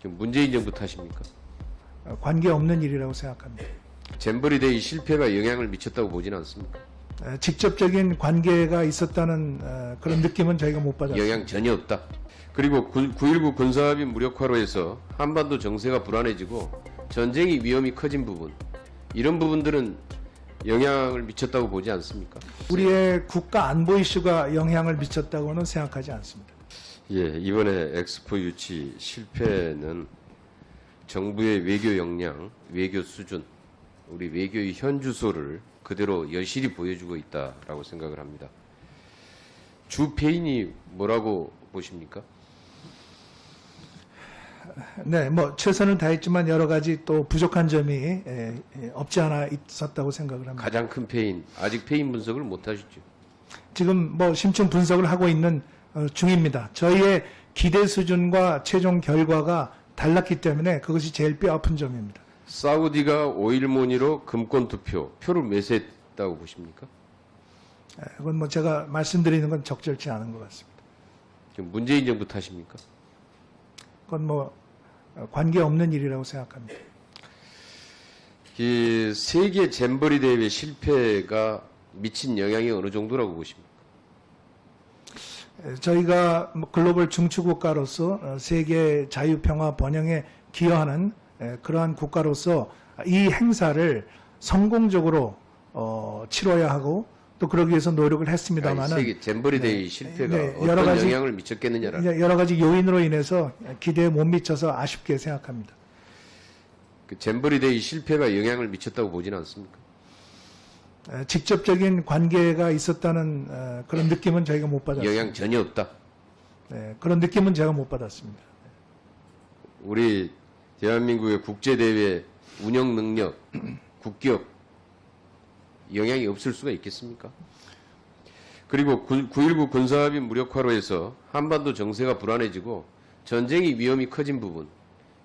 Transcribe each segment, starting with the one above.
지금 문재인 정부 탓입니까? 관계없는 일이라고 생각합니다. 잼버리데이 실패가 영향을 미쳤다고 보지는 않습니까? 직접적인 관계가 있었다는 그런 느낌은 저희가 못 받았습니다. 영향 전혀 없다. 그리고 9.19 군사합의 무력화로 해서 한반도 정세가 불안해지고 전쟁의 위험이 커진 부분, 이런 부분들은 영향을 미쳤다고 보지 않습니까? 우리의 국가 안보 이슈가 영향을 미쳤다고는 생각하지 않습니다. 예, 이번에 엑스포 유치 실패는 정부의 외교 역량, 외교 수준, 우리 외교의 현주소를 그대로 여실히 보여주고 있다라고 생각을 합니다. 주 패인이 뭐라고 보십니까? 네, 뭐 최선을 다했지만 여러 가지 또 부족한 점이 없지 않아 있었다고 생각을 합니다. 가장 큰 패인, 아직 패인 분석을 못 하셨죠. 지금 뭐 심층 분석을 하고 있는 중입니다. 저희의 기대 수준과 최종 결과가 달랐기 때문에 그것이 제일 뼈아픈 점입니다. 사우디가 오일모니로 금권 투표, 표를 매수했다고 보십니까? 그건 뭐 제가 말씀드리는 건 적절치 않은 것 같습니다. 지금 문재인 정부 탓입니까? 그건 뭐 관계없는 일이라고 생각합니다. 이 세계 잼버리 대회 실패가 미친 영향이 어느 정도라고 보십니까? 저희가 뭐 글로벌 중추국가로서 세계 자유평화 번영에 기여하는 그러한 국가로서 이 행사를 성공적으로 치러야 하고 또 그러기 위해서 노력을 했습니다만은 세계 잼버리 대회 실패가 어떤 여러 가지, 영향을 미쳤겠느냐라. 여러 가지 요인으로 인해서 기대에 못 미쳐서 아쉽게 생각합니다. 그 잼버리 대회 실패가 영향을 미쳤다고 보지는 않습니까? 직접적인 관계가 있었다는 그런 느낌은 저희가 못 받았습니다. 영향 전혀 없다. 그런 느낌은 제가 못 받았습니다. 우리 대한민국의 국제대회 운영 능력, 국격, 영향이 없을 수가 있겠습니까? 그리고 9.19 군사합의 무력화로 해서 한반도 정세가 불안해지고 전쟁의 위험이 커진 부분,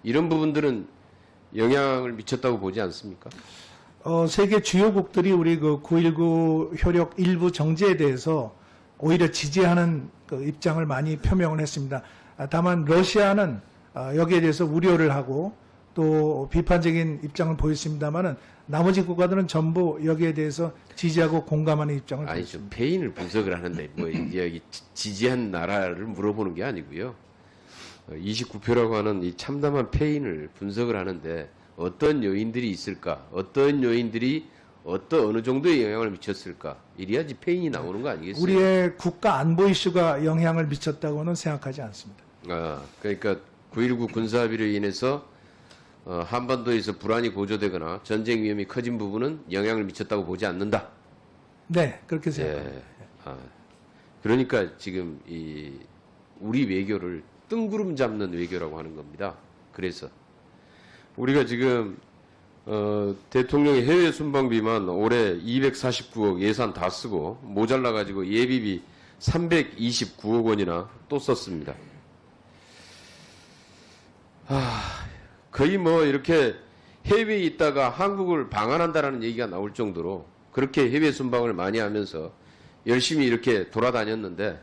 이런 부분들은 영향을 미쳤다고 보지 않습니까? 세계 주요국들이 우리 그 9.19 효력 일부 정지에 대해서 오히려 지지하는 그 입장을 많이 표명을 했습니다. 다만 러시아는 여기에 대해서 우려를 하고 또 비판적인 입장을 보였습니다만은 나머지 국가들은 전부 여기에 대해서 지지하고 공감하는 입장을 아니, 보였습니다. 좀 패인을 분석을 하는데 뭐 여기 지지한 나라를 물어보는 게 아니고요. 29표라고 하는 이 참담한 패인을 분석을 하는데 어떤 요인들이 있을까? 어떤 요인들이 어느 정도의 영향을 미쳤을까? 이래야지 패인이 나오는 거 아니겠어요? 우리의 국가 안보 이슈가 영향을 미쳤다고는 생각하지 않습니다. 그러니까 9.19 군사합의로 인해서 한반도에서 불안이 고조되거나 전쟁 위험이 커진 부분은 영향을 미쳤다고 보지 않는다. 네, 그렇게 생각합니다. 그러니까 지금 우리 외교를 뜬구름 잡는 외교라고 하는 겁니다. 그래서 우리가 지금 대통령의 해외 순방비만 올해 249억 예산 다 쓰고 모자라 가지고 예비비 329억 원이나 또 썼습니다. 거의 뭐 이렇게 해외에 있다가 한국을 방한한다라는 얘기가 나올 정도로 그렇게 해외 순방을 많이 하면서 열심히 이렇게 돌아다녔는데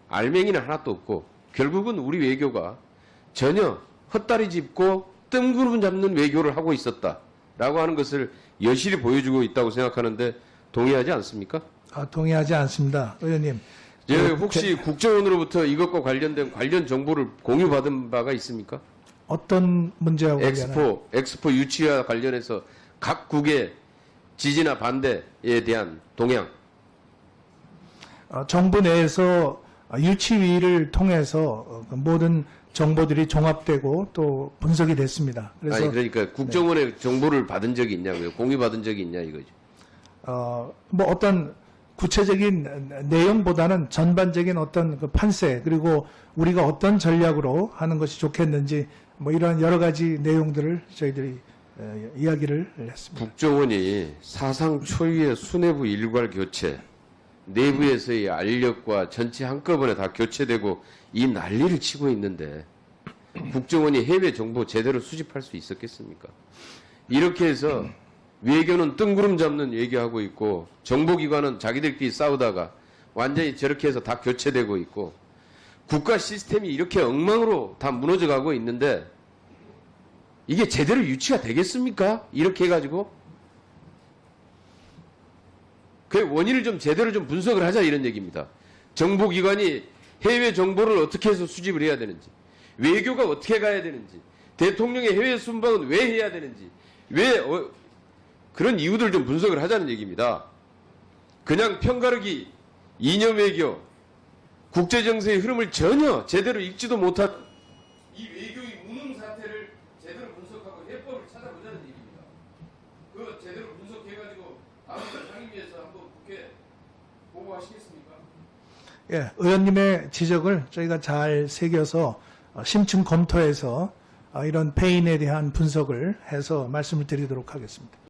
알맹이는 하나도 없고 결국은 우리 외교가 전혀 헛다리 짚고 뜬구름 잡는 외교를 하고 있었다라고 하는 것을 여실히 보여주고 있다고 생각하는데 동의하지 않습니까? 동의하지 않습니다. 의원님. 혹시 국정원으로부터 이것과 관련된 관련 정보를 공유받은 바가 있습니까? 어떤 문제와 관련한? 엑스포 유치와 관련해서 각 국의 지지나 반대에 대한 동향. 정부 내에서 유치위를 통해서 모든 정보들이 종합되고 또 분석이 됐습니다. 그래서 그러니까 국정원의 정보를 받은 적이 있냐고요? 공유받은 적이 있냐 이거죠. 뭐 어떤 구체적인 내용보다는 전반적인 어떤 그 판세 그리고 우리가 어떤 전략으로 하는 것이 좋겠는지 뭐 이러한 여러 가지 내용들을 저희들이 이야기를 했습니다. 국정원이 사상 초유의 수뇌부 일괄 교체, 내부에서의 알력과 전체 한꺼번에 다 교체되고 이 난리를 치고 있는데 국정원이 해외 정보 제대로 수집할 수 있었겠습니까? 이렇게 해서 외교는 뜬구름 잡는 얘기하고 있고 정보기관은 자기들끼리 싸우다가 완전히 저렇게 해서 다 교체되고 있고 국가 시스템이 이렇게 엉망으로 다 무너져가고 있는데 이게 제대로 유치가 되겠습니까? 이렇게 해가지고 그 원인을 좀 제대로 좀 분석을 하자 이런 얘기입니다. 정보기관이 해외 정보를 어떻게 해서 수집을 해야 되는지, 외교가 어떻게 가야 되는지, 대통령의 해외 순방은 왜 해야 되는지, 왜 그런 이유들 좀 분석을 하자는 얘기입니다. 그냥 편가르기, 이념 외교, 국제 정세의 흐름을 전혀 제대로 읽지도 못한 이 외교의 무능 사태를 제대로 분석하고 해법을 찾아보자는 얘기입니다. 그거 제대로 분석해가지고 다음 주 상임위에서 한번 국회 보고하시겠습니까? 예, 의원님의 지적을 저희가 잘 새겨서 심층 검토해서 이런 패인에 대한 분석을 해서 말씀을 드리도록 하겠습니다.